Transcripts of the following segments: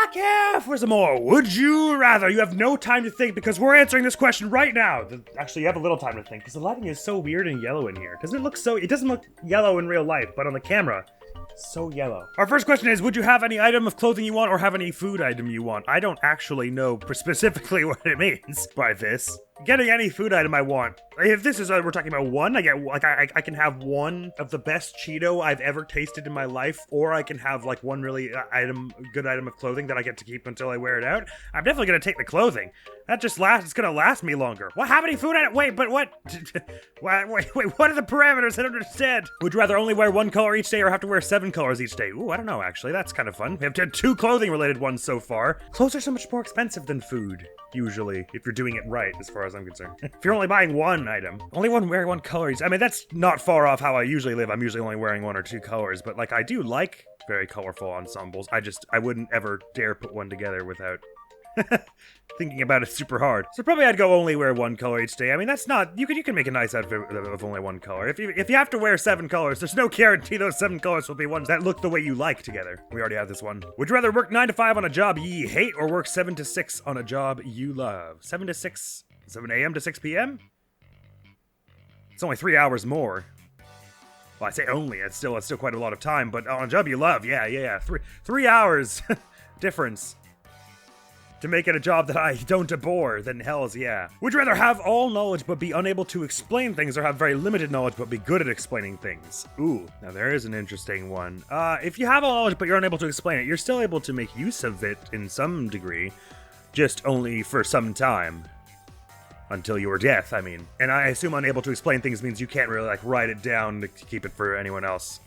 Fuck yeah! For some more, would you rather? You have no time to think because we're answering this question right now. Actually, you have a little time to think because the lighting is so weird and yellow in here. Doesn't it look so? It doesn't look yellow in real life, but on the camera, so yellow. Our first question is, would you have any item of clothing you want or have any food item you want? I don't actually know specifically what it means by this. Getting any food item I want. If this is, we're talking about one, I get, like, I can have one of the best Cheeto I've ever tasted in my life, or I can have, like, one really good item of clothing that I get to keep until I wear it out. I'm definitely gonna take the clothing. That just it's gonna last me longer. What, how many food items? Wait, but what? wait, what are the parameters? I don't understand. Would you rather only wear one color each day or have to wear 7 colors each day? Ooh, I don't know, actually. That's kind of fun. We have 2 clothing-related ones so far. Clothes are so much more expensive than food. Usually, if you're doing it right, as far as I'm concerned. If you're only buying one item, only wearing one color. I mean, that's not far off how I usually live. I'm usually only wearing 1 or 2 colors, but like I do like very colorful ensembles. I wouldn't ever dare put one together without thinking about it super hard. So probably I'd go only wear 1 color each day. I mean, that's not, you can make a nice outfit of only 1 color. If you have to wear 7 colors, there's no guarantee those 7 colors will be ones that look the way you like together. We already have this one. Would you rather work 9 to 5 on a job ye hate or work 7 to 6 on a job you love? 7 a.m. to 6 p.m.? It's only 3 hours more. Well, I say only, it's still quite a lot of time, but on a job you love, yeah. 3 hours difference to make it a job that I don't abhor, then hell's yeah. Would you rather have all knowledge but be unable to explain things or have very limited knowledge but be good at explaining things? Ooh, now there is an interesting one. If you have all knowledge but you're unable to explain it, you're still able to make use of it in some degree, just only for some time. Until your death, I mean. And I assume unable to explain things means you can't really, like, write it down to keep it for anyone else.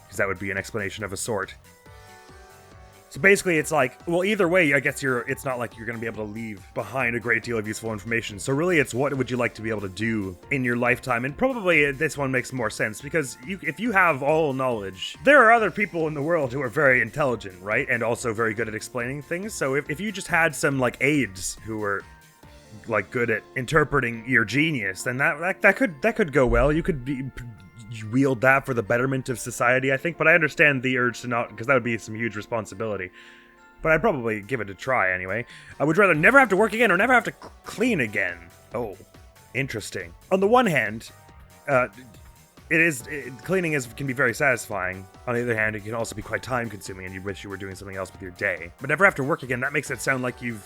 Because that would be an explanation of a sort. So basically, it's like, well, either way, I guess it's not like you're going to be able to leave behind a great deal of useful information. So really, it's what would you like to be able to do in your lifetime? And probably this one makes more sense, because if you have all knowledge, there are other people in the world who are very intelligent, right? And also very good at explaining things. So if you just had some, like, aides who were like good at interpreting your genius, then that could go well. You could wield that for the betterment of society, I think. But I understand the urge to not, because that would be some huge responsibility. But I'd probably give it a try anyway. I would rather never have to work again or never have to clean again. Oh, interesting. On the one hand, cleaning can be very satisfying. On the other hand, it can also be quite time consuming, and you wish you were doing something else with your day. But never have to work again. That makes it sound like you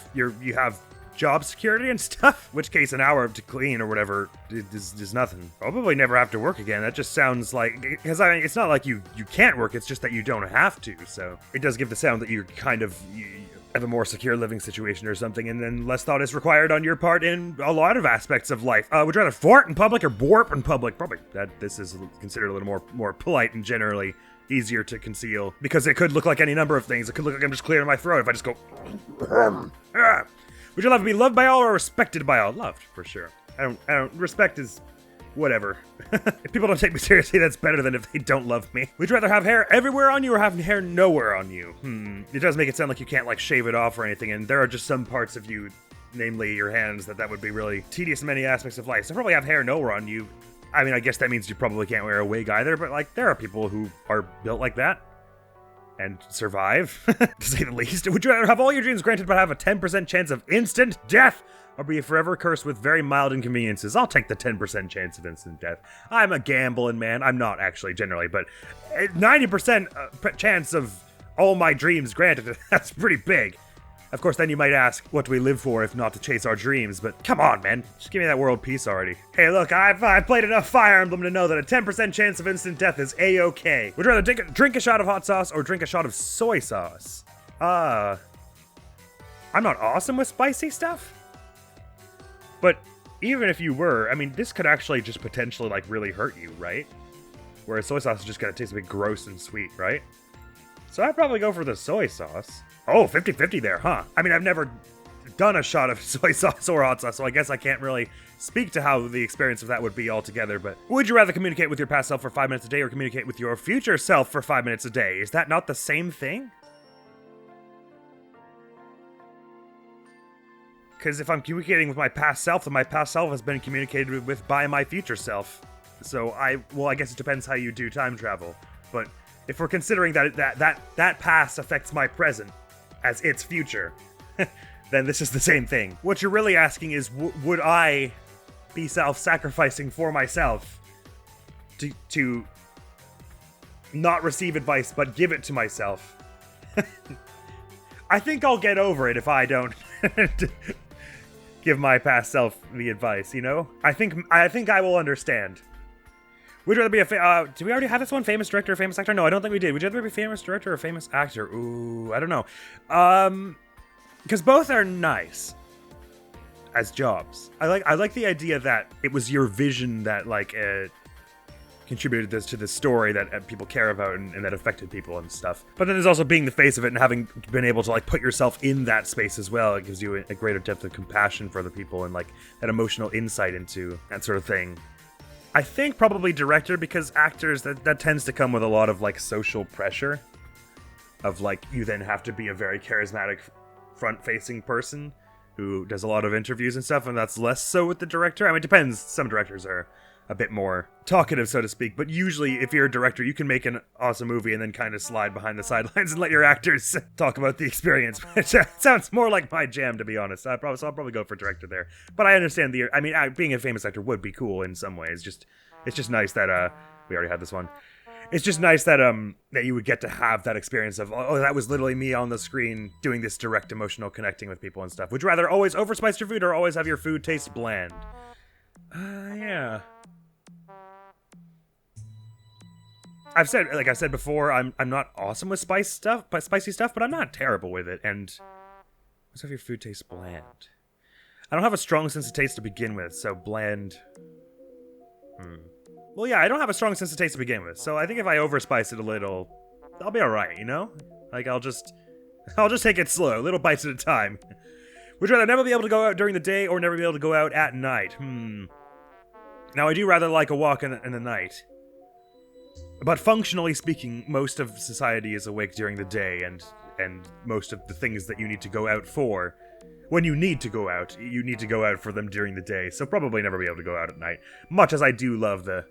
have job security and stuff, in which case an hour to clean or whatever is nothing. Probably never have to work again. That just sounds like, because I mean, it's not like you can't work, it's just that you don't have to, so it does give the sound that you're kind of you have a more secure living situation or something, and then less thought is required on your part in a lot of aspects of life. Would you rather fart in public or borp in public? Probably this is considered a little more polite and generally easier to conceal, because it could look like any number of things. It could look like I'm just clearing my throat if I just go Would you love to be loved by all or respected by all? Loved, for sure. I don't, respect is whatever. If people don't take me seriously, that's better than if they don't love me. Would you rather have hair everywhere on you or have hair nowhere on you? It does make it sound like you can't, like, shave it off or anything, and there are just some parts of you, namely your hands, that would be really tedious in many aspects of life. So probably have hair nowhere on you. I mean, I guess that means you probably can't wear a wig either, but, like, there are people who are built like that and survive, to say the least. Would you rather have all your dreams granted but have a 10% chance of instant death, or be forever cursed with very mild inconveniences? I'll take the 10% chance of instant death. I'm a gambling man. I'm not actually, generally, but 90% chance of all my dreams granted, that's pretty big. Of course, then you might ask, what do we live for if not to chase our dreams? But come on, man. Just give me that world peace already. Hey, look, I've played enough Fire Emblem to know that a 10% chance of instant death is A-okay. Would you rather drink a shot of hot sauce or drink a shot of soy sauce? I'm not awesome with spicy stuff. But even if you were, I mean, this could actually just potentially, like, really hurt you, right? Whereas soy sauce is just gonna taste a bit gross and sweet, right? So I'd probably go for the soy sauce. Oh, 50-50 there, huh? I mean, I've never done a shot of soy sauce or hot sauce, so I guess I can't really speak to how the experience of that would be altogether, but would you rather communicate with your past self for 5 minutes a day or communicate with your future self for 5 minutes a day? Is that not the same thing? Because if I'm communicating with my past self, then my past self has been communicated with by my future self. So I guess it depends how you do time travel, but if we're considering that past affects my present, as its future, then this is the same thing. What you're really asking is, would I be self-sacrificing for myself to not receive advice but give it to myself? I think I'll get over it if I don't give my past self the advice, you know? I think I will understand. Would you rather be a do we already have this one? Famous director or famous actor? No, I don't think we did. Would you rather be a famous director or famous actor? Ooh, I don't know. Because both are nice as jobs. I like the idea that it was your vision that like contributed this to the story that people care about and that affected people and stuff. But then there's also being the face of it and having been able to like put yourself in that space as well. It gives you a greater depth of compassion for other people and like that emotional insight into that sort of thing. I think probably director, because actors, that tends to come with a lot of like social pressure of like you then have to be a very charismatic front-facing person who does a lot of interviews and stuff, and that's less so with the director. I mean, it depends. Some directors are a bit more talkative, so to speak, but usually if you're a director, you can make an awesome movie and then kind of slide behind the sidelines and let your actors talk about the experience, which sounds more like my jam, to be honest. I'll probably go for director there. But I understand being a famous actor would be cool in some ways. It's just nice that, we already had this one. It's just nice that that you would get to have that experience of, oh, that was literally me on the screen doing this direct emotional connecting with people and stuff. Would you rather always overspice your food or always have your food taste bland? Yeah. I've said before, I'm not awesome with spicy stuff, but I'm not terrible with it. And let's have your food taste bland. I don't have a strong sense of taste to begin with, so bland. Well, yeah, I don't have a strong sense of taste to begin with, so I think if I overspice it a little, I'll be alright, you know? Like, I'll just take it slow, little bites at a time. Would you rather never be able to go out during the day or never be able to go out at night? Now, I do rather like a walk in the night. But functionally speaking, most of society is awake during the day, and most of the things that you need to go out for, when you need to go out for them during the day, so probably never be able to go out at night. Much as I do love the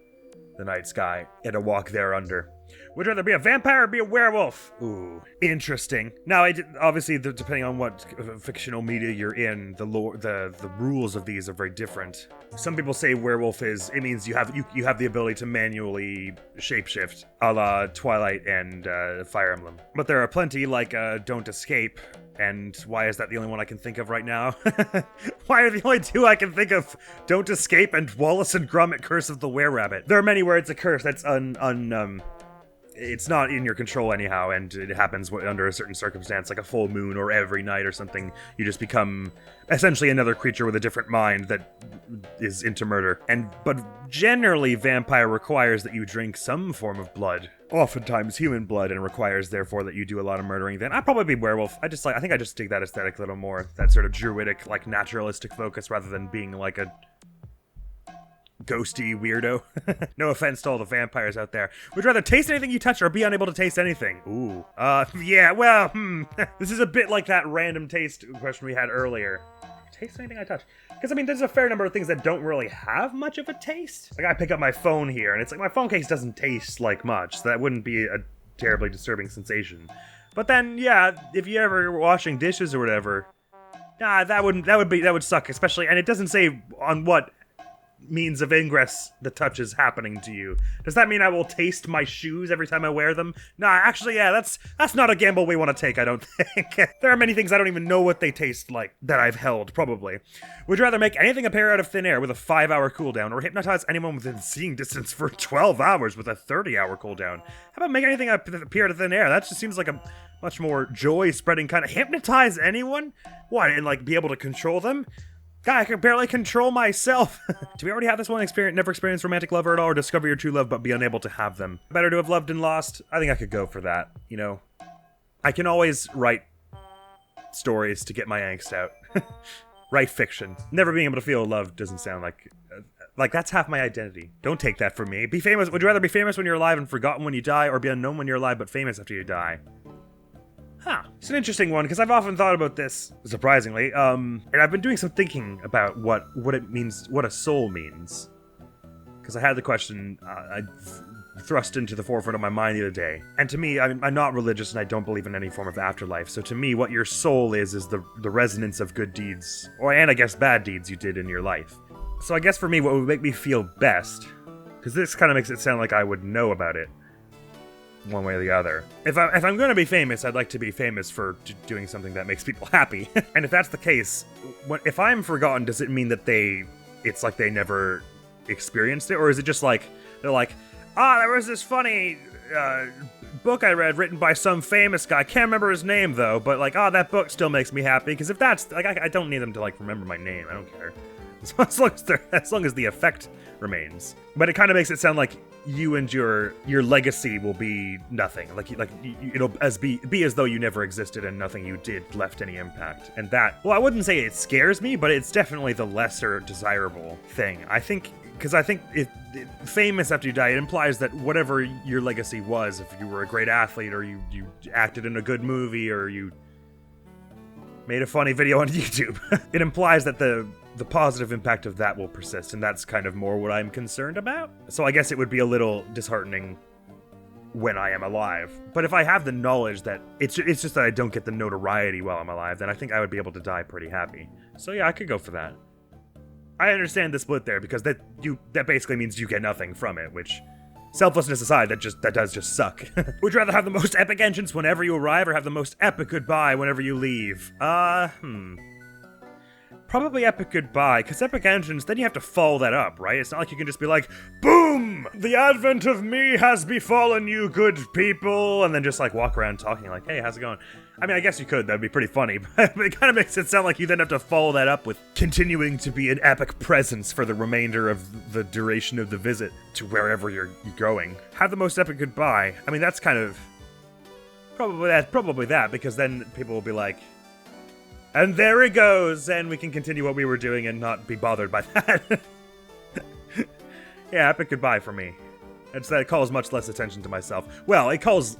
night sky and a walk there under. Would you rather be a vampire or be a werewolf? Ooh, interesting. Now, obviously, depending on what fictional media you're in, the rules of these are very different. Some people say werewolf it means you have the ability to manually shapeshift, a la Twilight and Fire Emblem. But there are plenty like Don't Escape. And why is that the only one I can think of right now? Why are the only two I can think of Don't Escape and Wallace and Gromit Curse of the Were-Rabbit? There are many where it's a curse that's it's not in your control anyhow, and it happens under a certain circumstance, like a full moon or every night or something. You just become essentially another creature with a different mind that is into murder. But generally, vampire requires that you drink some form of blood. Oftentimes human blood, and requires therefore that you do a lot of murdering. Then I'd probably be werewolf. I think I just dig that aesthetic a little more, that sort of druidic, like naturalistic focus, rather than being like a ghosty weirdo. No offense to all the vampires out there. Would you rather taste anything you touch or be unable to taste anything? Ooh. Yeah, well, This is a bit like that random taste question we had earlier. Taste anything I touch? Because, I mean, there's a fair number of things that don't really have much of a taste. Like, I pick up my phone here, and it's like, my phone case doesn't taste like much, so that wouldn't be a terribly disturbing sensation. But then, yeah, if you ever were washing dishes or whatever, that would suck, especially, and it doesn't say on what means of ingress the touch is happening to you. Does that mean I will taste my shoes every time I wear them? Nah, actually, yeah, that's not a gamble we want to take, I don't think. There are many things I don't even know what they taste like that I've held, probably. Would you rather make anything appear out of thin air with a 5-hour cooldown, or hypnotize anyone within seeing distance for 12 hours with a 30-hour cooldown? How about make anything appear out of thin air? That just seems like a much more joy-spreading kind of... Hypnotize anyone? What, and like be able to control them? God, I can barely control myself. Do we already have this one? Never experience romantic love at all, or discover your true love but be unable to have them? Better to have loved and lost? I think I could go for that, you know? I can always write stories to get my angst out. Write fiction. Never being able to feel love doesn't sound like that's half my identity. Don't take that from me. Be famous. Would you rather be famous when you're alive and forgotten when you die, or be unknown when you're alive but famous after you die? Huh. It's an interesting one, because I've often thought about this, surprisingly, and I've been doing some thinking about what it means, what a soul means. Because I had the question thrust into the forefront of my mind the other day. And to me, I'm not religious and I don't believe in any form of afterlife. So to me, what your soul is the resonance of good deeds, and I guess bad deeds you did in your life. So I guess for me, what would make me feel best, because this kind of makes it sound like I would know about it, one way or the other. If I'm going to be famous, I'd like to be famous for doing something that makes people happy. And if that's the case, if I'm forgotten, does it mean that it's like they never experienced it? Or is it just like, they're like, there was this funny book I read written by some famous guy. I can't remember his name, though, but like, that book still makes me happy. Because if that's, like, I don't need them to, like, remember my name. I don't care. As long as the effect remains. But it kind of makes it sound like you and your legacy will be nothing. Like it'll be as though you never existed and nothing you did left any impact. And that, well, I wouldn't say it scares me, but it's definitely the lesser desirable thing. I think, because I think famous after you die, it implies that whatever your legacy was, if you were a great athlete or you acted in a good movie or you made a funny video on YouTube, it implies that the positive impact of that will persist, and that's kind of more what I'm concerned about. So I guess it would be a little disheartening when I am alive. But if I have the knowledge that it's just that I don't get the notoriety while I'm alive, then I think I would be able to die pretty happy. So yeah, I could go for that. I understand the split there, because that basically means you get nothing from it, which, selflessness aside, that does just suck. Would you rather have the most epic entrance whenever you arrive, or have the most epic goodbye whenever you leave? Probably epic goodbye, because epic entrance, then you have to follow that up, right? It's not like you can just be like, boom! The advent of me has befallen you, good people, and then just like walk around talking like, hey, how's it going? I mean, I guess you could, that'd be pretty funny, but it kind of makes it sound like you then have to follow that up with continuing to be an epic presence for the remainder of the duration of the visit to wherever you're going. Have the most epic goodbye. I mean, that's kind of probably that, because then people will be like, and there he goes, and we can continue what we were doing and not be bothered by that. Yeah, epic goodbye for me. It calls much less attention to myself. Well, it calls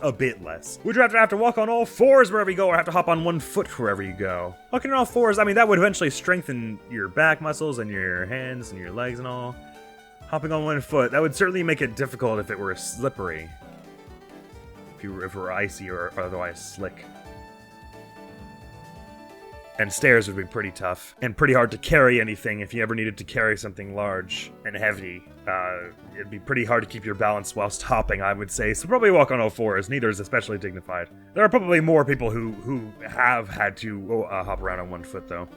a bit less. Would you have to walk on all fours wherever you go, or have to hop on one foot wherever you go? Walking on all fours, I mean, that would eventually strengten your back muscles and your hands and your legs and all. Hopping on one foot, that would certainly make it difficult if it were slippery. If it were icy or otherwise slick. And stairs would be pretty tough, and pretty hard to carry anything if you ever needed to carry something large and heavy. It'd be pretty hard to keep your balance whilst hopping, I would say, so probably walk on all fours. Neither is especially dignified. There are probably more people who have had to hop around on one foot, though.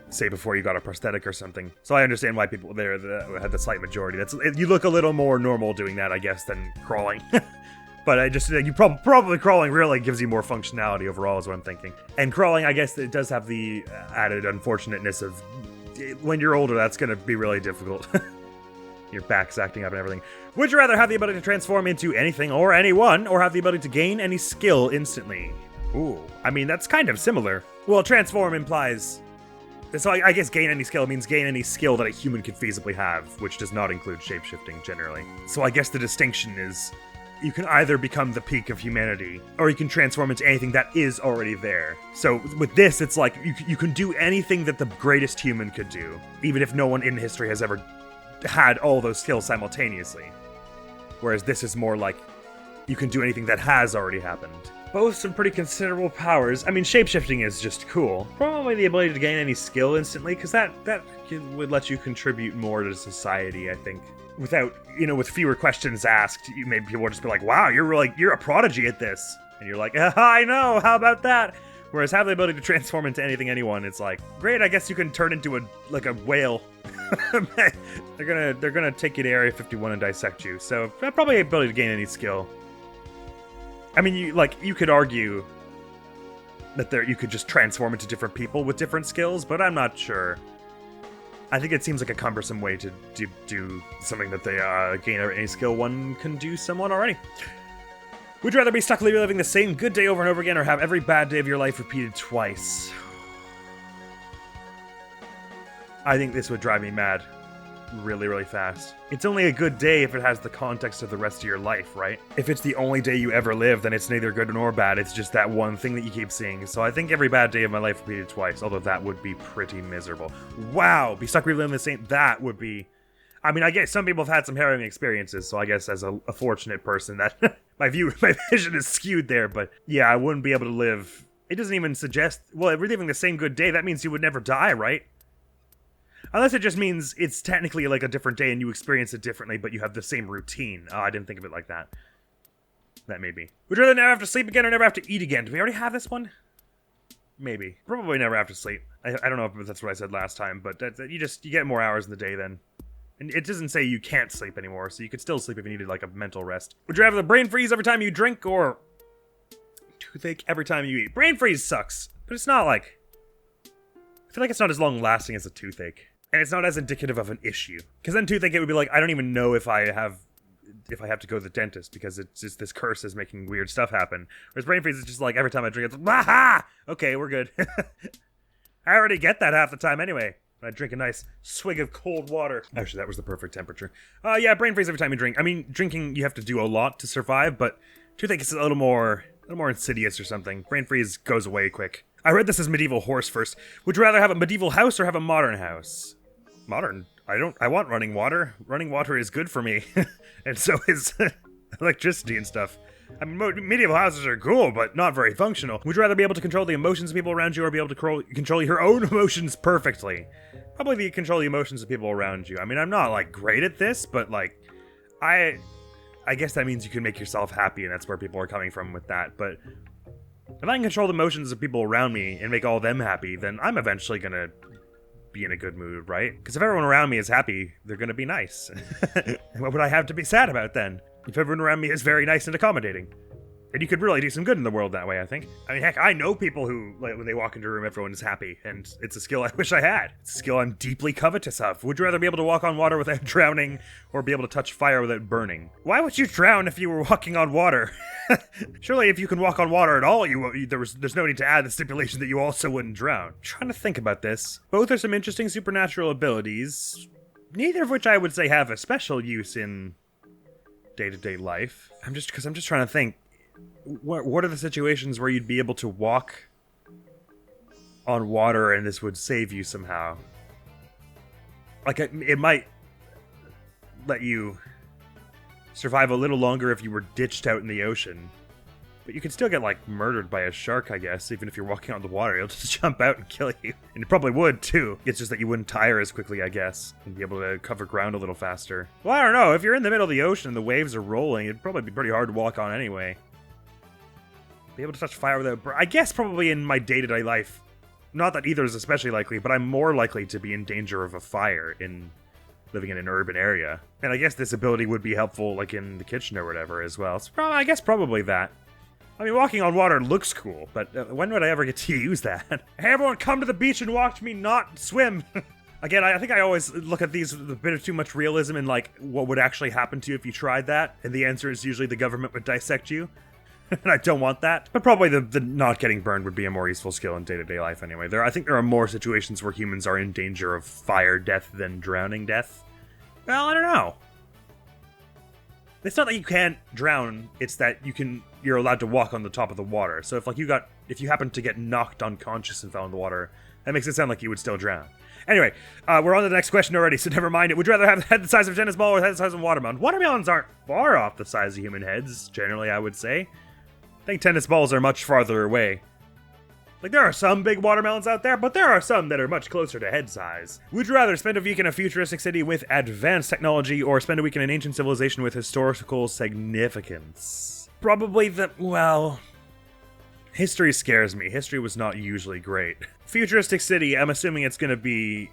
Say before you got a prosthetic or something. So I understand why people there had the slight majority. You look a little more normal doing that, I guess, than crawling. But you probably crawling really gives you more functionality overall, is what I'm thinking. And crawling, I guess, it does have the added unfortunateness of when you're older, that's going to be really difficult. Your back's acting up and everything. Would you rather have the ability to transform into anything or anyone, or have the ability to gain any skill instantly? Ooh, I mean, that's kind of similar. Well, transform implies... So I guess gain any skill means gain any skill that a human could feasibly have, which does not include shapeshifting generally. So I guess the distinction is... you can either become the peak of humanity, or you can transform into anything that is already there. So with this, it's like, you can do anything that the greatest human could do, even if no one in history has ever had all those skills simultaneously. Whereas this is more like, you can do anything that has already happened. Both some pretty considerable powers. I mean, shapeshifting is just cool. Probably the ability to gain any skill instantly, because that would let you contribute more to society, I think. Without, with fewer questions asked, maybe people would just be like, wow, you're a prodigy at this. And you're like, I know, how about that? Whereas have the ability to transform into anything, anyone, it's like, great, I guess you can turn into a whale. They're gonna take you to Area 51 and dissect you. So probably the ability to gain any skill. I mean, you could argue that you could just transform into different people with different skills, but I'm not sure. I think it seems like a cumbersome way to do something that they gain any skill one can do someone already. Would you rather be stuck reliving the same good day over and over again, or have every bad day of your life repeated twice? I think this would drive me mad really, really fast. It's only a good day if it has the context of the rest of your life, right? If it's the only day you ever live, then it's neither good nor bad. It's just that one thing that you keep seeing. So I think every bad day of my life repeated twice, although that would be pretty miserable. Wow, be stuck reliving the same... That would be... I mean, I guess some people have had some harrowing experiences, so I guess as a fortunate person that my vision is skewed there, but yeah, I wouldn't be able to live. It doesn't even suggest, well, if we're living the same good day, that means you would never die, right? Unless it just means it's technically like a different day and you experience it differently, but you have the same routine. Oh, I didn't think of it like that. That may be. Would you rather never have to sleep again or never have to eat again? Do we already have this one? Maybe. Probably never have to sleep. I don't know if that's what I said last time, but you get more hours in the day then. And it doesn't say you can't sleep anymore, so you could still sleep if you needed like a mental rest. Would you rather the brain freeze every time you drink or toothache every time you eat? Brain freeze sucks, but it's not like... I feel like it's not as long lasting as a toothache. And it's not as indicative of an issue. Because then toothache, it would be like, I don't even know if I have to go to the dentist because it's just this curse is making weird stuff happen. Whereas brain freeze is just like every time I drink, it's like, aha! Okay, we're good. I already get that half the time anyway. I drink a nice swig of cold water. Actually, that was the perfect temperature. Yeah, brain freeze every time you drink. I mean, drinking, you have to do a lot to survive, but toothache is a little more insidious or something. Brain freeze goes away quick. I read this as medieval horse first. Would you rather have a medieval house or have a modern house? Modern. I want running water. Running water is good for me. And so is electricity and stuff. I mean, medieval houses are cool, but not very functional. Would you rather be able to control the emotions of people around you or be able to control your own emotions perfectly? Probably control the emotions of people around you. I mean, I'm not, like, great at this, but, like, I guess that means you can make yourself happy, and that's where people are coming from with that. But if I can control the emotions of people around me and make all of them happy, then I'm eventually gonna be in a good mood, right? Because if everyone around me is happy, they're gonna be nice. And what would I have to be sad about then? If everyone around me is very nice and accommodating. And you could really do some good in the world that way, I think. I mean, heck, I know people who, like, when they walk into a room, everyone is happy. And it's a skill I wish I had. It's a skill I'm deeply covetous of. Would you rather be able to walk on water without drowning or be able to touch fire without burning? Why would you drown if you were walking on water? Surely if you can walk on water at all, there's no need to add the stipulation that you also wouldn't drown. I'm trying to think about this. Both are some interesting supernatural abilities, neither of which I would say have a special use in day-to-day life. I'm just trying to think. What are the situations where you'd be able to walk on water and this would save you somehow? Like, it might let you survive a little longer if you were ditched out in the ocean. But you could still get, like, murdered by a shark, I guess, even if you're walking on the water. He'll just jump out and kill you. And it probably would, too. It's just that you wouldn't tire as quickly, I guess, and be able to cover ground a little faster. Well, I don't know. If you're in the middle of the ocean and the waves are rolling, it'd probably be pretty hard to walk on anyway. Be able to touch fire without I guess probably in my day-to-day life. Not that either is especially likely, but I'm more likely to be in danger of a fire in living in an urban area. And I guess this ability would be helpful, like, in the kitchen or whatever as well. So I guess probably that. I mean, walking on water looks cool, but when would I ever get to use that? Hey, everyone, come to the beach and watch me not swim! Again, I think I always look at these with a bit of too much realism and, like, what would actually happen to you if you tried that, and the answer is usually the government would dissect you. And I don't want that. But probably the not getting burned would be a more useful skill in day-to-day life anyway. I think there are more situations where humans are in danger of fire death than drowning death. Well, I don't know. It's not that you can't drown, it's that you're allowed to walk on the top of the water. So if you happen to get knocked unconscious and fell in the water, that makes it sound like you would still drown. Anyway, we're on to the next question already, so never mind it. Would you rather have a head the size of a tennis ball or a head the size of a watermelon? Watermelons aren't far off the size of human heads, generally, I would say. I think tennis balls are much farther away. Like, there are some big watermelons out there, but there are some that are much closer to head size. Would you rather spend a week in a futuristic city with advanced technology or spend a week in an ancient civilization with historical significance? Probably history scares me. History was not usually great. Futuristic city, I'm assuming it's gonna be...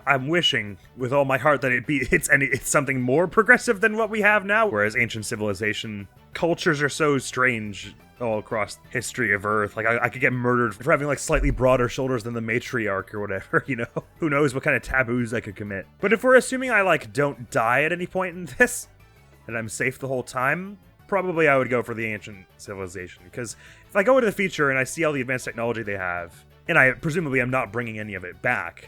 I'm wishing with all my heart that it's something more progressive than what we have now, whereas ancient civilization... Cultures are so strange all across history of Earth. Like, I could get murdered for having, like, slightly broader shoulders than the matriarch or whatever, you know? Who knows what kind of taboos I could commit. But if we're assuming I, like, don't die at any point in this, and I'm safe the whole time, probably I would go for the ancient civilization. Because if I go into the future and I see all the advanced technology they have, and I presumably am not bringing any of it back,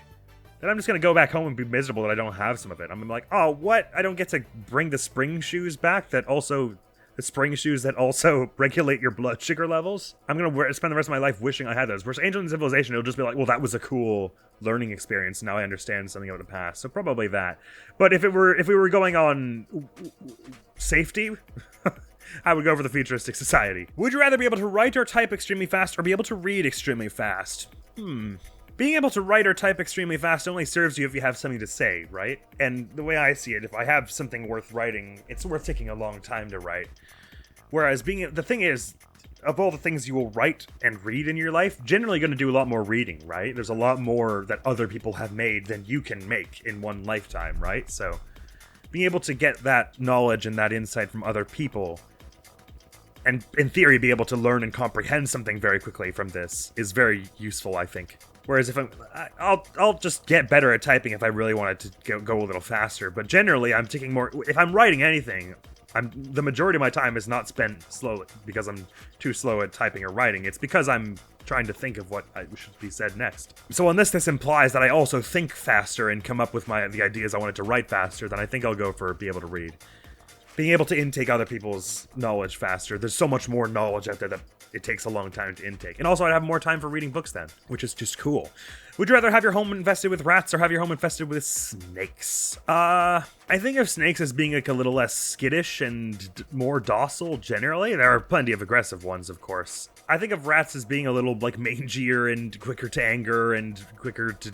then I'm just going to go back home and be miserable that I don't have some of it. I'm like, oh, what? I don't get to bring the spring shoes back that also The spring shoes that also regulate your blood sugar levels. I'm gonna spend the rest of my life wishing I had those. Whereas Angel Civilization, it'll just be like, well, that was a cool learning experience. Now I understand something about the past. So probably that. But if we were going on safety, I would go for the futuristic society. Would you rather be able to write or type extremely fast or be able to read extremely fast? Being able to write or type extremely fast only serves you if you have something to say, right? And the way I see it, if I have something worth writing, it's worth taking a long time to write. Whereas the thing is, of all the things you will write and read in your life, generally going to do a lot more reading, right? There's a lot more that other people have made than you can make in one lifetime, right? So being able to get that knowledge and that insight from other people, and in theory be able to learn and comprehend something very quickly from this, is very useful, I think. Whereas if I'll just get better at typing if I really wanted to go a little faster. But generally, I'm taking more. If I'm writing anything, the majority of my time is not spent slowly because I'm too slow at typing or writing. It's because I'm trying to think of what should be said next. So unless this implies that I also think faster and come up with the ideas I wanted to write faster, then I think I'll go for be able to read. Being able to intake other people's knowledge faster. There's so much more knowledge out there that it takes a long time to intake. And also I'd have more time for reading books then, which is just cool. Would you rather have your home infested with rats or have your home infested with snakes? I think of snakes as being like a little less skittish and more docile generally. There are plenty of aggressive ones, of course. I think of rats as being a little like mangier and quicker to anger and quicker to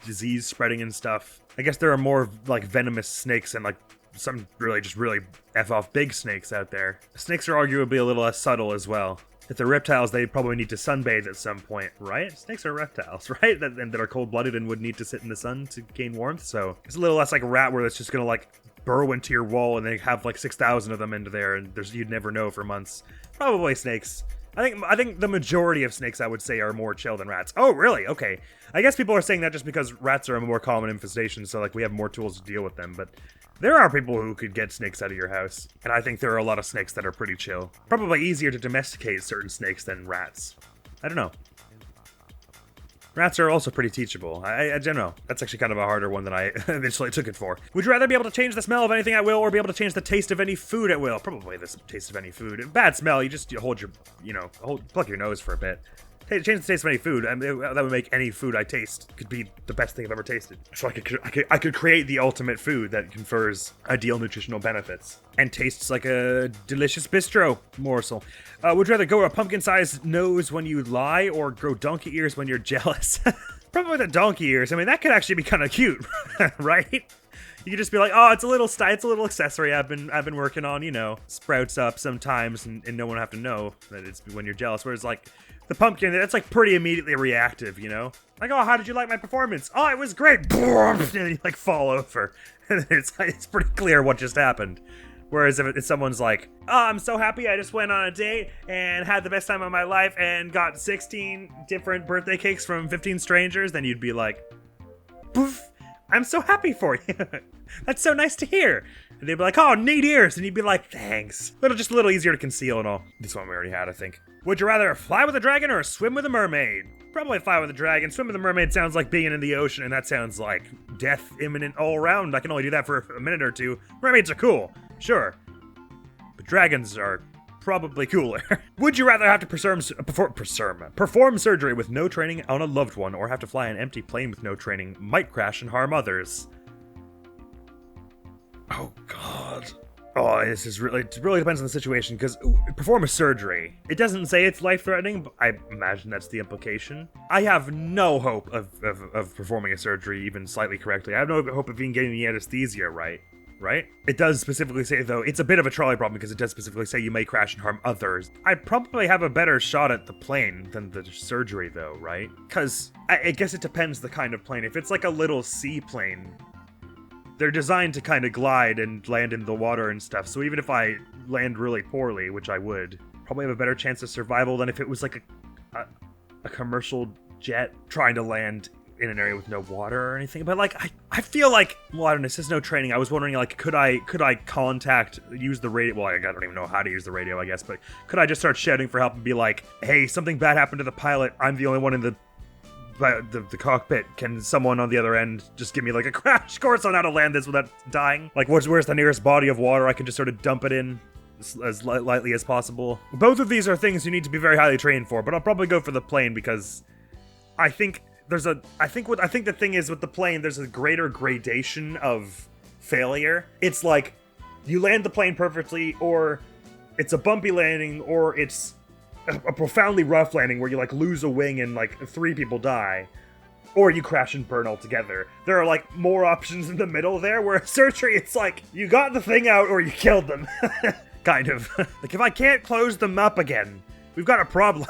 disease spreading and stuff. I guess there are more like venomous snakes and like some really F-off big snakes out there. Snakes are arguably a little less subtle as well. If they're reptiles, they probably need to sunbathe at some point, right? Snakes are reptiles, right? That are cold-blooded and would need to sit in the sun to gain warmth, so it's a little less like a rat where it's just gonna like burrow into your wall and they have like 6,000 of them into there and you'd never know for months. Probably snakes. I think the majority of snakes, I would say, are more chill than rats. Oh, really? Okay. I guess people are saying that just because rats are a more common infestation, so like we have more tools to deal with them, but there are people who could get snakes out of your house, and I think there are a lot of snakes that are pretty chill. Probably easier to domesticate certain snakes than rats. I don't know. Rats are also pretty teachable. I don't know. That's actually kind of a harder one than I initially took it for. Would you rather be able to change the smell of anything at will or be able to change the taste of any food at will? Probably the taste of any food. Bad smell, you hold your, plug your nose for a bit. Hey, change the taste of any food. I mean, that would make any food I taste could be the best thing I've ever tasted. So I could create the ultimate food that confers ideal nutritional benefits and tastes like a delicious bistro morsel. Would you rather grow a pumpkin-sized nose when you lie or grow donkey ears when you're jealous? Probably the donkey ears. I mean, that could actually be kind of cute, right? You could just be like, oh, it's a little accessory I've been working on, sprouts up sometimes and no one will have to know that it's when you're jealous. Whereas like the pumpkin, that's like pretty immediately reactive, Like, oh, how did you like my performance? Oh, it was great. And then you like fall over. And it's pretty clear what just happened. Whereas if someone's like, oh, I'm so happy I just went on a date and had the best time of my life and got 16 different birthday cakes from 15 strangers, then you'd be like, poof, I'm so happy for you. That's so nice to hear. And they'd be like, oh, neat ears. And you'd be like, thanks. Just a little easier to conceal and all. This one we already had, I think. Would you rather fly with a dragon or swim with a mermaid? Probably fly with a dragon. Swim with a mermaid sounds like being in the ocean, and that sounds like death imminent all around. I can only do that for a minute or two. Mermaids are cool, sure. But dragons are probably cooler. Would you rather have to perform surgery with no training on a loved one or have to fly an empty plane with no training, might crash and harm others? Oh, God. Oh, it really depends on the situation, because perform a surgery. It doesn't say it's life-threatening, but I imagine that's the implication. I have no hope of performing a surgery even slightly correctly. I have no hope of even getting the anesthesia right? It does specifically say, though, it's a bit of a trolley problem because it does specifically say you may crash and harm others. I'd probably have a better shot at the plane than the surgery, though, right? Because I guess it depends the kind of plane. If it's like a little seaplane, they're designed to kind of glide and land in the water and stuff, so even if I land really poorly, which I would, probably have a better chance of survival than if it was like a commercial jet trying to land in an area with no water or anything. But like, I feel like, well, I don't know, this is no training. I was wondering, like, could I use the radio? Well, I don't even know how to use the radio, I guess, but could I just start shouting for help and be like, hey, something bad happened to the pilot. I'm the only one in the cockpit. Can someone on the other end just give me like a crash course on how to land this without dying? Like, where's the nearest body of water I can just sort of dump it in? as lightly as possible. Both of these are things you need to be very highly trained for, but I'll probably go for the plane because I think the thing is with the plane, there's a greater gradation of failure. It's like you land the plane perfectly, or it's a bumpy landing, or it's a profoundly rough landing where you like lose a wing and like 3 people die, or you crash and burn altogether. There are like more options in the middle there, where surgery, it's like you got the thing out or you killed them. Kind of. Like if I can't close them up again, we've got a problem.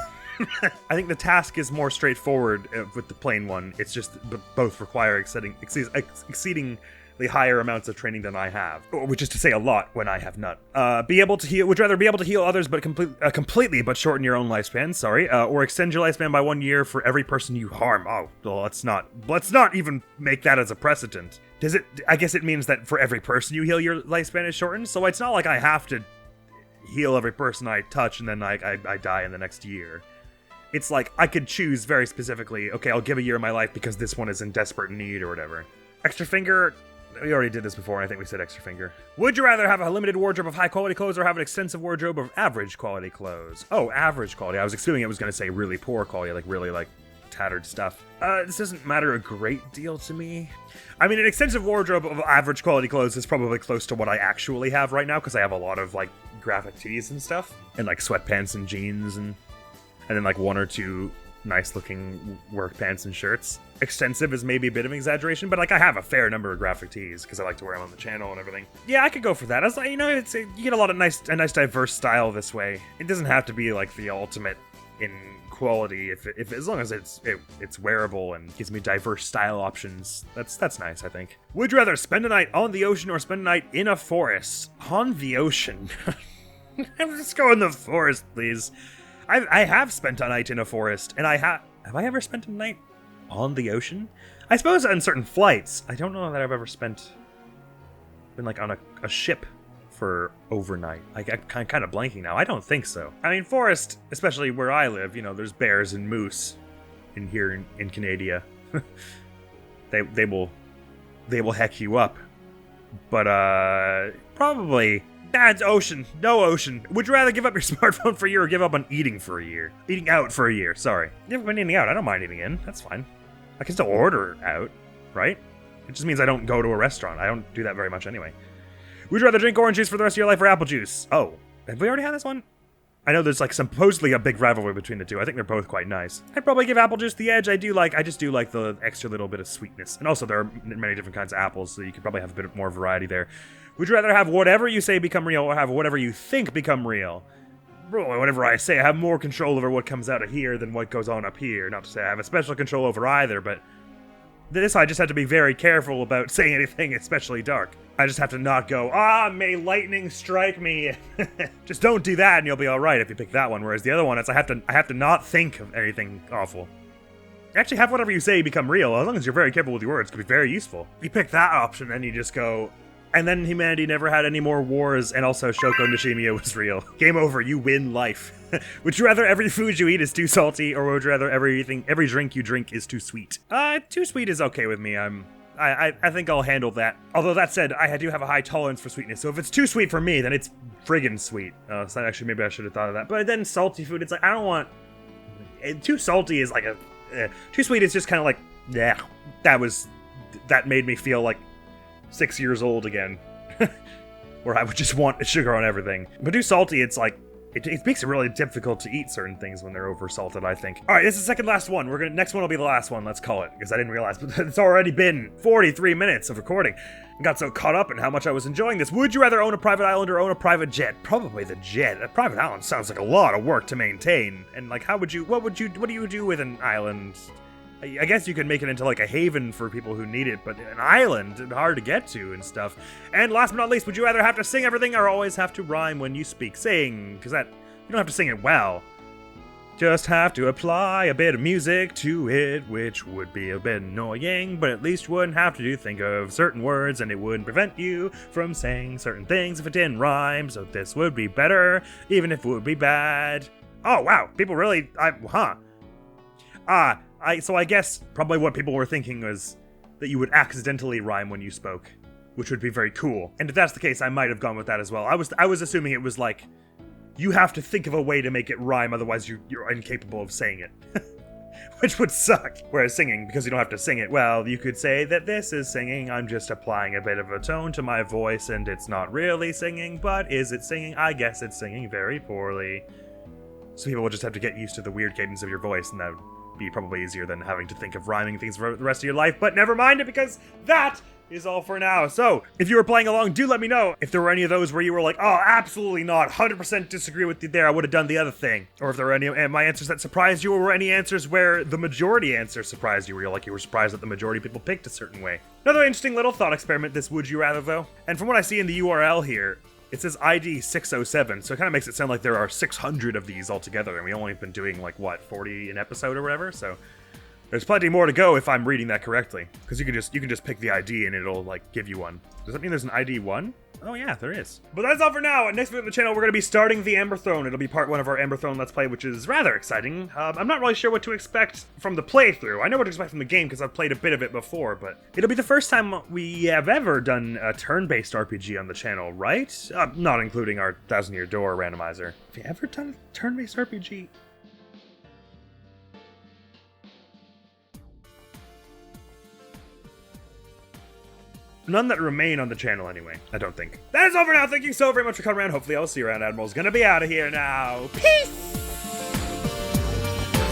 I think the task is more straightforward with the plane one. It's just both require exceedingly higher amounts of training than I have, which is to say a lot when I have none. Be able to heal. Would you rather be able to heal others, but completely, but shorten your own lifespan? Sorry, or extend your lifespan by 1 year for every person you harm. Oh, well, let's not even make that as a precedent. Does it? I guess it means that for every person you heal, your lifespan is shortened. So it's not like I have to heal every person I touch and then I die in the next year. It's like I could choose very specifically, okay, I'll give a year of my life because this one is in desperate need or whatever. Extra finger, we already did this before, and I think we said extra finger. Would you rather have a limited wardrobe of high quality clothes or have an extensive wardrobe of average quality clothes? Oh, average quality. I was assuming it was going to say really poor quality, like really like tattered stuff. This doesn't matter a great deal to me. I mean, an extensive wardrobe of average quality clothes is probably close to what I actually have right now, because I have a lot of like graphic tees and stuff, and like sweatpants and jeans and then like 1 or 2 nice looking work pants and shirts. Extensive is maybe a bit of an exaggeration, but like I have a fair number of graphic tees because I like to wear them on the channel and everything. Yeah, I could go for that. I was like, you know, you get a lot of nice diverse style this way. It doesn't have to be like the ultimate in quality if as long as it's wearable and gives me diverse style options. That's nice, I think. Would you rather spend a night on the ocean or spend a night in a forest? On the ocean. Let's go in the forest, please. I have spent a night in a forest, and have I ever spent a night on the ocean? I suppose on certain flights. I don't know that I've ever been like on a ship for overnight. I'm kind of blanking now. I don't think so. I mean, forest, especially where I live, you know, there's bears and moose in Canada. they will heck you up. But probably. That's ocean. No ocean. Would you rather give up your smartphone for a year or give up on eating for a year? Eating out for a year, sorry. Never been eating out. I don't mind eating in. That's fine. I can still order out, right? It just means I don't go to a restaurant. I don't do that very much anyway. Would you rather drink orange juice for the rest of your life or apple juice? Oh, have we already had this one? I know there's like supposedly a big rivalry between the two. I think they're both quite nice. I'd probably give apple juice the edge. I just do like the extra little bit of sweetness. And also there are many different kinds of apples, so you could probably have a bit more variety there. Would you rather have whatever you say become real or have whatever you think become real? Bro, whatever I say, I have more control over what comes out of here than what goes on up here. Not to say I have a special control over either, but this I just have to be very careful about saying anything especially dark. I just have to not go, may lightning strike me. Just don't do that and you'll be alright if you pick that one, whereas the other one, I have to not think of anything awful. Actually, have whatever you say become real, as long as you're very careful with your words, it could be very useful. You pick that option and you just go, and then humanity never had any more wars, and also Shoko Nishimiya was real. Game over, you win life. Would you rather every food you eat is too salty, or would you rather every drink you drink is too sweet? Too sweet is okay with me. I think I'll handle that. Although that said, I do have a high tolerance for sweetness, so if it's too sweet for me, then it's friggin' sweet. So actually, maybe I should have thought of that. But then salty food, it's like, I don't want... Too salty is like too sweet is just kind of like, yeah, that made me feel like 6 years old again, where I would just want sugar on everything. But too salty, it's like, it makes it really difficult to eat certain things when they're over salted, I think. All right, this is the second last one. Next one will be the last one, let's call it, because I didn't realize, but it's already been 43 minutes of recording. I got so caught up in how much I was enjoying this. Would you rather own a private island or own a private jet? Probably the jet. A private island sounds like a lot of work to maintain. And like, what do you do with an island? I guess you could make it into like a haven for people who need it, but an island, hard to get to and stuff. And last but not least, would you rather have to sing everything or always have to rhyme when you speak? Sing, because you don't have to sing it well. Just have to apply a bit of music to it, which would be a bit annoying, but at least you wouldn't have to think of certain words, and it wouldn't prevent you from saying certain things if it didn't rhyme, so this would be better, even if it would be bad. Oh, wow, people really, So I guess probably what people were thinking was that you would accidentally rhyme when you spoke, which would be very cool. And if that's the case, I might have gone with that as well. I was assuming it was like, you have to think of a way to make it rhyme, otherwise you're incapable of saying it. Which would suck. Whereas singing, because you don't have to sing it, well, you could say that this is singing, I'm just applying a bit of a tone to my voice, and it's not really singing, but is it singing? I guess it's singing very poorly. So people will just have to get used to the weird cadence of your voice, and that would be probably easier than having to think of rhyming things for the rest of your life, but never mind it, because that is all for now. So, if you were playing along, do let me know if there were any of those where you were like, oh, absolutely not, 100% disagree with you there, I would have done the other thing. Or if there were any of my answers that surprised you, or were any answers where the majority answer surprised you, where you're like, you were surprised that the majority of people picked a certain way. Another interesting little thought experiment, this Would You Rather, though. And from what I see in the URL here, it says ID 607, so it kind of makes it sound like there are 600 of these altogether, and we only been doing, like, what, 40 an episode or whatever, so there's plenty more to go if I'm reading that correctly. Because you can just pick the ID and it'll, like, give you one. Does that mean there's an ID 1? Oh yeah, there is. But that's all for now. Next video on the channel, we're going to be starting the Amber Throne. It'll be part 1 of our Amber Throne Let's Play, which is rather exciting. I'm not really sure what to expect from the playthrough. I know what to expect from the game because I've played a bit of it before, but it'll be the first time we have ever done a turn-based RPG on the channel, right? Not including our 1,000-Year Door randomizer. Have you ever done a turn-based RPG? None that remain on the channel anyway, I don't think. That is all for now. Thank you so very much for coming around. Hopefully I'll see you around. Admiral's gonna be out of here now. Peace!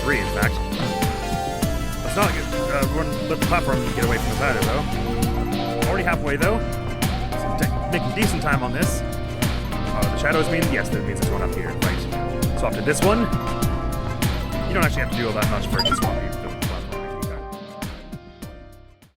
3, in fact. That's not good. Let the platform get away from the ladder, though. Already halfway, though. So making decent time on this. The shadows mean? Yes, that means there's one up here. Right. Swap to this one. You don't actually have to do all that much for it to swap you.